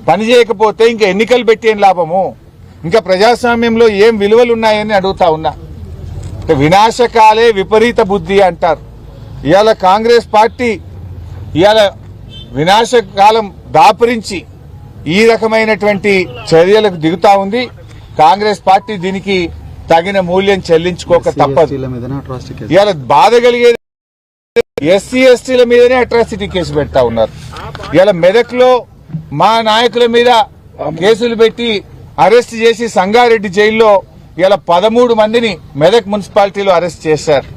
పని చేయకపోతే ఇంకా ఎన్నికలు పెట్టి ఏం లాభము? ఇంకా ప్రజాస్వామ్యంలో ఏం విలువలు ఉన్నాయని అడుగుతా ఉన్నా. వినాశకాలే విపరీత బుద్ధి అంటారు. ఇవాళ కాంగ్రెస్ పార్టీ ఇవాళ వినాశకాలం దాపురించి ఈ రకమైనటువంటి చర్యలకు దిగుతా ఉంది. కాంగ్రెస్ పార్టీ దీనికి తగిన మూల్యం చెల్లించుకోక తప్పదు. ఇవాళ బాధ కలిగేది ఎస్సీ ఎస్టీల మీదనే అట్రాసిటీ కేసు పెడతా ఉన్నారు. ఇవాళ మెదక్లో మా నాయకుల మీద కేసులు పెట్టి అరెస్ట్ చేసి సంగారెడ్డి జైల్లో ఇలా 13 మందిని మెదక్ మున్సిపాలిటీలో అరెస్ట్ చేశారు.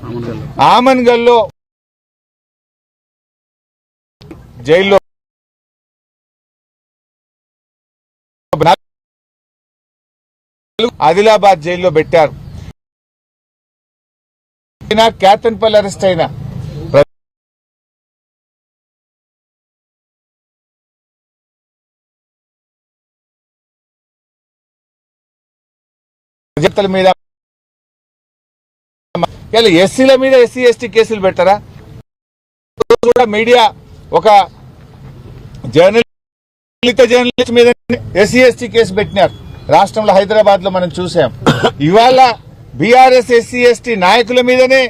ఆమన్గల్లో జైల్లో ఆదిలాబాద్ జైల్లో పెట్టారు. కేతన్పల్లి అరెస్ట్ అయిన మీద ఎస్సీల మీద ఎస్సీ ఎస్టీ కేసులు పెట్టారా? కూడా మీడియా ఒక జర్నలిస్ట్ మీద ఎస్సీ ఎస్టీ కేసు పెట్టినారు. రాష్ట్రంలో హైదరాబాద్ లో మనం చూసాం. ఇవాళ బీఆర్ఎస్ ఎస్సీ ఎస్టీ నాయకుల మీదనే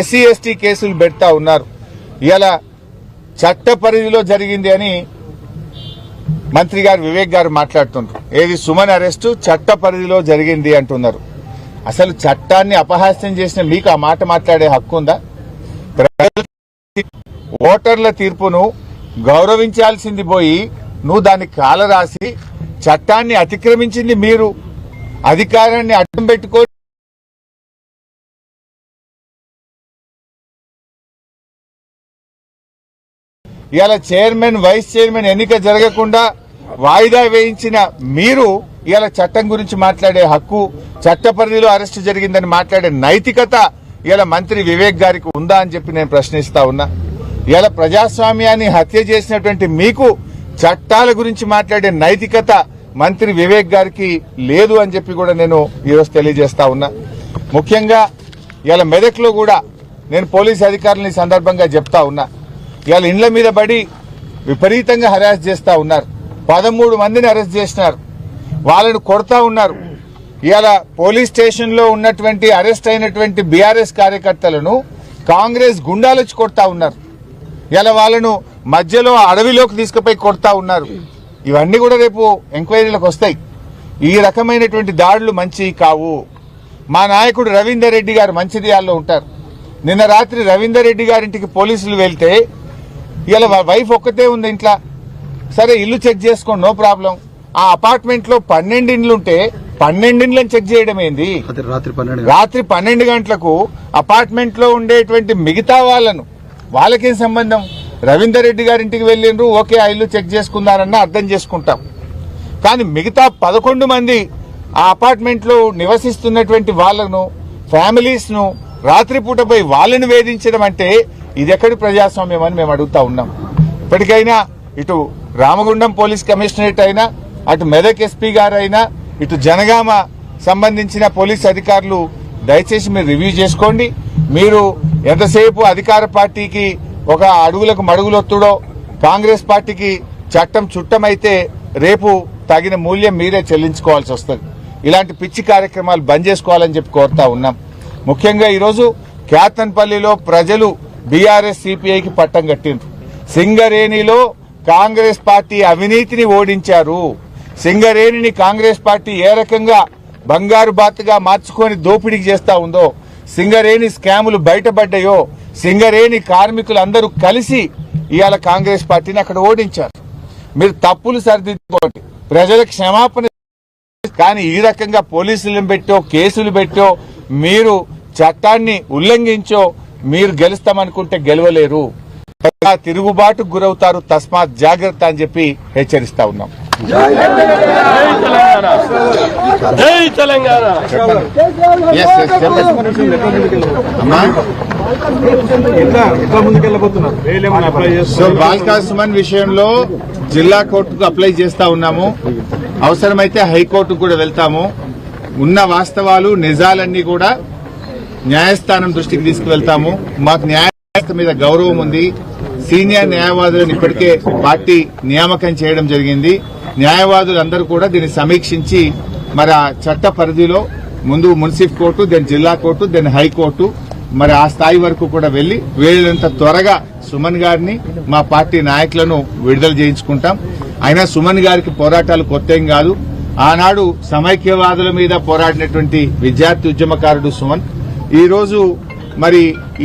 ఎస్సీ ఎస్టీ కేసులు పెడతా ఉన్నారు. ఇవాళ చట్ట పరిధిలో జరిగింది అని మంత్రి గారు వివేక్ గారు మాట్లాడుతున్నారు. ఏది సుమన్ అరెస్టు చట్ట పరిధిలో జరిగింది అంటున్నారు. అసలు చట్టాన్ని అపహాస్యం చేసిన మీకు ఆ మాట మాట్లాడే హక్కు ఉందా? ఓటర్ల తీర్పును గౌరవించాల్సింది పోయి నువ్వు దాన్ని కాలరాసి చట్టాన్ని అతిక్రమించింది మీరు. అధికారాన్ని అడ్డం పెట్టుకో ఇవాళ చైర్మన్ వైస్ చైర్మన్ ఎన్నిక జరగకుండా వాయిదా వేయించిన మీరు ఇవాళ చట్టం గురించి మాట్లాడే హక్కు, చట్ట పరిధిలో అరెస్టు జరిగిందని మాట్లాడే నైతికత ఇవాళ మంత్రి వివేక్ గారికి ఉందా అని చెప్పి నేను ప్రశ్నిస్తా ఉన్నా. ఇవాళ ప్రజాస్వామ్యాన్ని హత్య చేసినటువంటి మీకు చట్టాల గురించి మాట్లాడే నైతికత మంత్రి వివేక్ గారికి లేదు అని చెప్పి కూడా నేను ఈరోజు తెలియజేస్తా ఉన్నా. ముఖ్యంగా ఇవాళ మెదక్లో కూడా నేను పోలీస్ అధికారులని సందర్భంగా చెప్తా ఉన్నా. ఇవాళ ఇండ్ల మీద పడి విపరీతంగా హరాస్ చేస్తా ఉన్నారు. 13 మందిని అరెస్ట్ చేసినారు. వాళ్ళను కొడతా ఉన్నారు. ఇవాళ పోలీస్ స్టేషన్ లో ఉన్నటువంటి అరెస్ట్ అయినటువంటి బీఆర్ఎస్ కార్యకర్తలను కాంగ్రెస్ గుండాలు వచ్చి కొడతా ఉన్నారు. ఇలా వాళ్ళను మధ్యలో అడవిలోకి తీసుకుపోయి కొడతా ఉన్నారు. ఇవన్నీ కూడా రేపు ఎంక్వైరీలకు వస్తాయి. ఈ రకమైనటువంటి దాడులు మంచి కావు. మా నాయకుడు రవీందర్ రెడ్డి గారు మంచిర్యాలలో ఉంటారు. నిన్న రాత్రి రవీందర్ రెడ్డి గారింటికి పోలీసులు వెళ్తే ఇలా వైఫ్ ఒక్కతే ఉంది ఇంట్లో. సరే ఇల్లు చెక్ చేసుకోండి, నో ప్రాబ్లం. ఆ అపార్ట్మెంట్ లో 12 ఇండ్లుంటే 12 ఇండ్లను చెక్ చేయడం ఏంది? రాత్రి 12 గంటలకు అపార్ట్మెంట్ లో ఉండేటువంటి మిగతా వాళ్ళకేం సంబంధం? రవీందర్ రెడ్డి గారింటికి వెళ్ళిండ్రు, ఓకే ఆ ఇల్లు చెక్ చేసుకున్నారన్న అర్థం చేసుకుంటాం. కానీ మిగతా 11 మంది ఆ అపార్ట్మెంట్ లో నివసిస్తున్నటువంటి వాళ్లను, ఫ్యామిలీస్ ను రాత్రిపూట పోయి వాళ్ళని వేధించడం అంటే ఇది ఎక్కడి ప్రజాస్వామ్యం అని మేము అడుగుతా ఉన్నాం. ఇప్పటికైనా ఇటు రామగుండం పోలీస్ కమిషనరేట్ అయినా, అటు మెదక్ ఎస్పీ గారు అయినా, ఇటు జనగామ సంబంధించిన పోలీస్ అధికారులు దయచేసి మీరు రివ్యూ చేసుకోండి. మీరు ఎంతసేపు అధికార పార్టీకి ఒక అడుగులకు మడుగులొత్తుడో, కాంగ్రెస్ పార్టీకి చట్టం చుట్టమైతే రేపు తగిన మూల్యం మీరే చెల్లించుకోవాల్సి వస్తుంది. ఇలాంటి పిచ్చి కార్యక్రమాలు బంద్ చేసుకోవాలని చెప్పి కోరుతా ఉన్నాం. ముఖ్యంగా ఈరోజు కేతన్పల్లిలో ప్రజలు బీఆర్ఎస్ సిపిఐకి పట్టం కట్టిండ్రు. సింగరేణిలో కాంగ్రెస్ పార్టీ అవినీతిని ఓడించారు. సింగరేణిని కాంగ్రెస్ పార్టీ ఏ రకంగా బంగారు బాతుగా మార్చుకొని దోపిడీకి చేస్తా ఉందో, సింగరేణి స్కాములు బయటపడ్డాయో, సింగరేణి కార్మికులందరూ కలిసి ఇవాళ కాంగ్రెస్ పార్టీని అక్కడ ఓడించారు. మీరు తప్పులు సరిదిద్దుకోండి, ప్రజలకు క్షమాపణ. కానీ ఈ రకంగా పోలీసులను పెట్టో, కేసులు పెట్టో, మీరు చట్టాన్ని ఉల్లంఘించో మీరు గెలుస్తామనుకుంటే గెలవలేరు. తిరుగుబాటుకు గురవుతారు. తస్మాత్ జాగ్రత్త అని చెప్పి హెచ్చరిస్తా ఉన్నాం. బాల్కా సుమన్ విషయంలో జిల్లా కోర్టుకు అప్లై చేస్తా ఉన్నాము. అవసరమైతే హైకోర్టుకు కూడా వెళ్తాము. ఉన్న వాస్తవాలు నిజాలన్నీ కూడా న్యాయస్థానం దృష్టికి తీసుకువెళ్తాము. మాకు న్యాయస్థానం మీద గౌరవం ఉంది. సీనియర్ న్యాయవాదులను ఇప్పటికే పార్టీ నియామకం చేయడం జరిగింది. న్యాయవాదులందరూ కూడా దీన్ని సమీక్షించి మరి ఆ చట్ట పరిధిలో ముందు మున్సిపల్ కోర్టు, దెన్ జిల్లా కోర్టు, దెన్ హైకోర్టు, మరి ఆ స్థాయి వరకు కూడా వెళ్లి వీళ్ళంత త్వరగా సుమన్ గారిని మా పార్టీ నాయకులను విడుదల చేయించుకుంటాం. అయినా సుమన్ గారికి పోరాటాలు కొత్త ఏం కాదు. ఆనాడు సమైక్యవాదుల మీద పోరాడినటువంటి విద్యార్థి ఉద్యమకారుడు సుమన్ ఈ రోజు మరి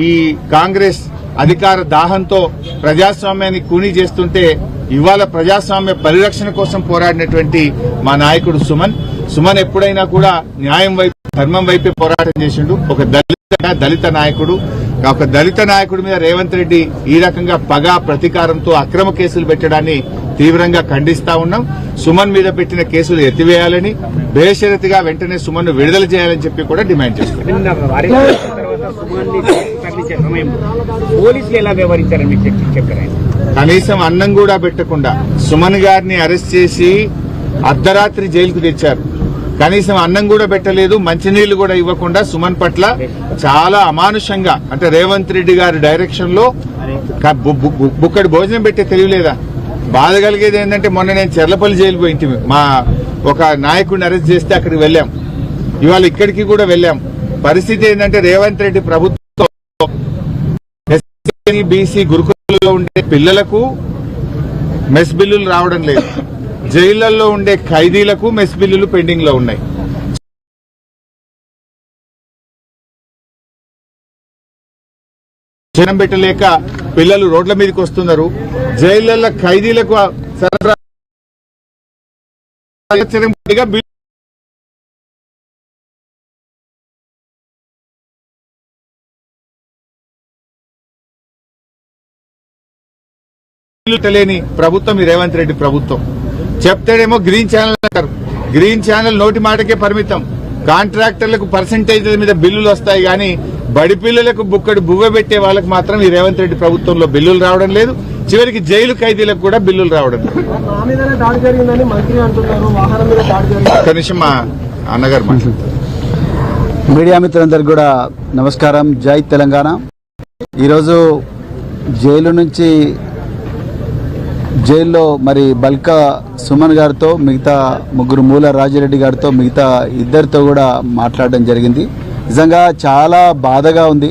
ఈ కాంగ్రెస్ అధికార దాహంతో ప్రజాస్వామ్యాన్ని కూనీ చేస్తుంటే ఇవాళ ప్రజాస్వామ్య పరిరక్షణ కోసం పోరాడినటువంటి మా నాయకుడు సుమన్ ఎప్పుడైనా కూడా న్యాయం వైపు, ధర్మం వైపే పోరాటం చేసిండు. ఒక దళిత నాయకుడు. ఒక దళిత నాయకుడి మీద రేవంత్ రెడ్డి ఈ రకంగా పగ ప్రతీకారంతో అక్రమ కేసులు పెట్టడాన్ని తీవ్రంగా ఖండిస్తా ఉన్నాం. సుమన్ మీద పెట్టిన కేసులు ఎత్తివేయాలని, బేషరతుగా వెంటనే సుమన్ ను విడుదల చేయాలని చెప్పి కూడా డిమాండ్ చేస్తున్నాం. కనీసం అన్నం కూడా పెట్టకుండా సుమన్ గారిని అరెస్ట్ చేసి అర్ధరాత్రి జైలుకు తెచ్చారు. కనీసం అన్నం కూడా పెట్టలేదు, మంచినీళ్లు కూడా ఇవ్వకుండా సుమన్ పట్ల చాలా అమానుషంగా, అంటే రేవంత్ రెడ్డి గారి డైరెక్షన్ లో బుక్కడి భోజనం పెట్టే తెలియలేదా? బాధ కలిగేది ఏంటంటే మొన్న నేను చెర్లపల్లి జైలు పోయింటి, మా ఒక నాయకుడిని అరెస్ట్ చేస్తే అక్కడికి వెళ్ళాం. ఇవాళ ఇక్కడికి కూడా వెళ్ళాం. పరిస్థితి ఏంటంటే రేవంత్ రెడ్డి ప్రభుత్వం బీసీ గురుకులలో ఉండే పిల్లలకు మెస్ బిల్లులు రావడం లేదు. జైళ్లలో ఉండే ఖైదీలకు మెస్ బిల్లులు పెండింగ్ లో ఉన్నాయి. జనం పెట్టలేక పిల్లలు రోడ్ల మీదకి వస్తున్నారు. జైళ్లలో ఖైదీలకు సరఫరా లేని ప్రభుత్వం ఈ రేవంత్ రెడ్డి ప్రభుత్వం. చెప్తాడేమో గ్రీన్ ఛానల్ అంటారు. గ్రీన్ ఛానల్ నోటి మాటకే పరిమితం. కాంట్రాక్టర్లకు పర్సంటేజ్ మీద బిల్లులు వస్తాయి కానీ బడి పిల్లలకు బుక్కడు బువ్వ పెట్టే వాళ్ళకి మాత్రం ఈ రేవంత్ రెడ్డి ప్రభుత్వంలో బిల్లులు రావడం లేదు. చివరికి జైలు ఖైదీలకు కూడా బిల్లులు రావడం లేదు. ఒక్క నిమిషం మా అన్నగారు మాట్లాడతారు. మీడియా మిత్రులందరికీ కూడా నమస్కారం. జై తెలంగాణ. ఈరోజు జైల్లో మరి బల్కా సుమన్ గారితో, మిగతా ముగ్గురు మూల రాజిరెడ్డి గారితో, మిగతా ఇద్దరితో కూడా మాట్లాడడం జరిగింది. నిజంగా చాలా బాధగా ఉంది.